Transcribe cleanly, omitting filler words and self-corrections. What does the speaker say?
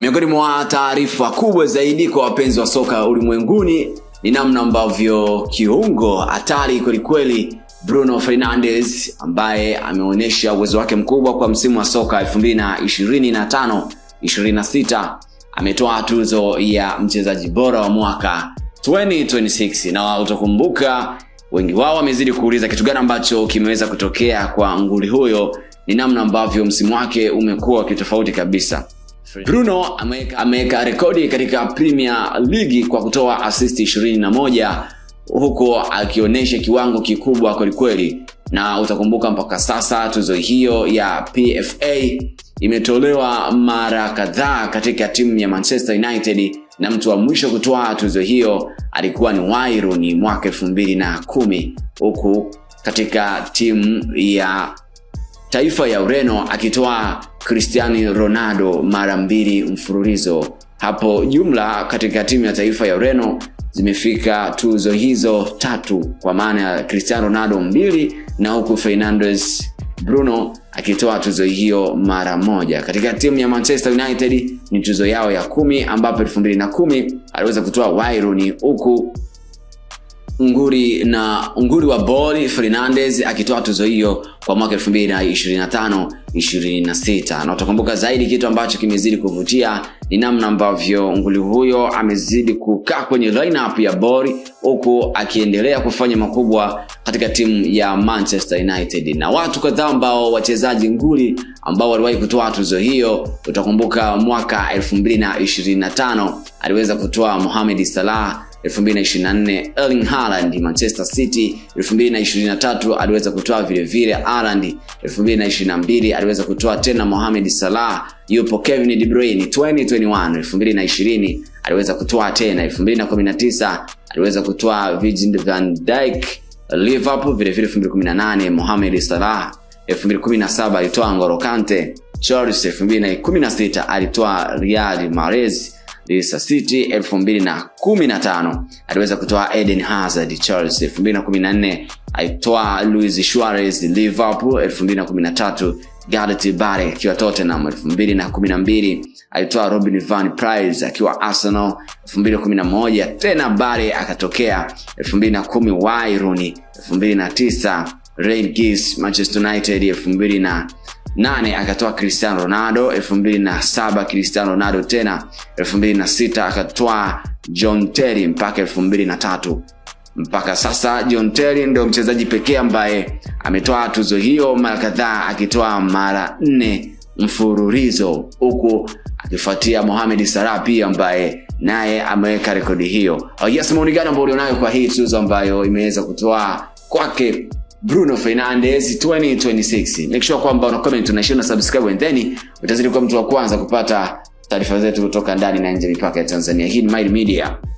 Miongoni mwa taarifa kubwa zaidi kwa wapenzi wa soka ulimwenguni ni namna ambavyo kiungo hatari kweli Bruno Fernandes ambaye ameonyesha uwezo wake mkubwa kwa msimu wa soka 2025-26 ametoa tuzo ya mchezaji bora wa mwaka 2026. Na utakumbuka wengi wao wamezidi kuuliza kitu gani ambacho kimeweza kutokea kwa nguli huyo. Ni namna ambavyo msimu wake umekuwa kitofauti kabisa. Bruno ameweka rekodi katika Premier League kwa kutoa assist 21 huko akionyesha kiwango kikubwa kweli. Na utakumbuka mpaka sasa tuzo hiyo ya PFA imetolewa mara kadhaa katika timu ya Manchester United, na mtu wa mwisho kutoa tuzo hiyo alikuwa ni Wayne Rooney mwaka 2010, huku katika timu ya taifa ya Ureno akitoa Cristiano Ronaldo mara 2 mfululizo. Hapo jumla katika timu ya taifa ya Ureno zimefika tuzo hizo 3, kwa maana ya Cristiano Ronaldo 2 na huku Fernandes Bruno akitoa tuzo hiyo mara 1. Katika timu ya Manchester United ni tuzo yao ya 10, ambapo 2010 aliweza kutoa Wayne Rooney, huku nguri wa boli Fernandes akitoa tuzo hiyo kwa mwaka 2025-26. Na utakumbuka zaidi kitu ambacho kimezidi kuvutia ni namna ambavyo nguli huyo amezidi kukaa kwenye lineup ya boli, huku akiendelea kufanya makubwa katika timu ya Manchester United. Na watu kadhaa ambao wachezaji nguli ambao waliwahi kutoa tuzo hiyo, utakumbuka mwaka 2025 aliweza kutoa Mohamed Salah, 2024 Erling Haaland Manchester City, 2023 aliweza kutoa vile Haaland, 2022 aliweza kutoa tena Mohamed Salah, yupo Kevin De Bruyne 2021, 2020 aliweza kutoa tena, 2019 aliweza kutoa Virgil van Dijk Liverpool, vile 2018 Mohamed Salah, 2017 alitoa N'Golo Kante Chelsea, 2016 alitoa Riyad Mahrez Leicester City, 2015 aliweza kutoa Eden Hazard Chelsea, 2014 alitoa Luis Suarez Liverpool, 2013 Gareth Bale akiwa Tottenham, 2012 alitoa Robin van Persie akiwa Arsenal, 2011 tena Bale akatokea, 2010 Wayne Rooney, 2009 Ryan Giggs Manchester United, 2008 akatoa Cristiano Ronaldo, 2007 Cristiano Ronaldo tena, 2006 akatoa John Terry mpaka 2003. Mpaka sasa John Terry ndio mchezaji pekee ambaye ametoa tuzo hiyo mara kadhaa, akitoa mara 4 mfululizo, huku akifuatia Mohamed Salah pia ambaye naye ameweka rekodi hiyo. Yes, maoni gani ambayo ulionayo kwa hii tuzo ambayo imeweza kutoa kwake Bruno Fernandes 2026? Make sure kwamba una comment, una share na subscribe, and then utazidi kuwa mtu wa kwanza kupata taarifa zetu kutoka ndani na nje mipaka ya Tanzania. Hii ni Mile Media.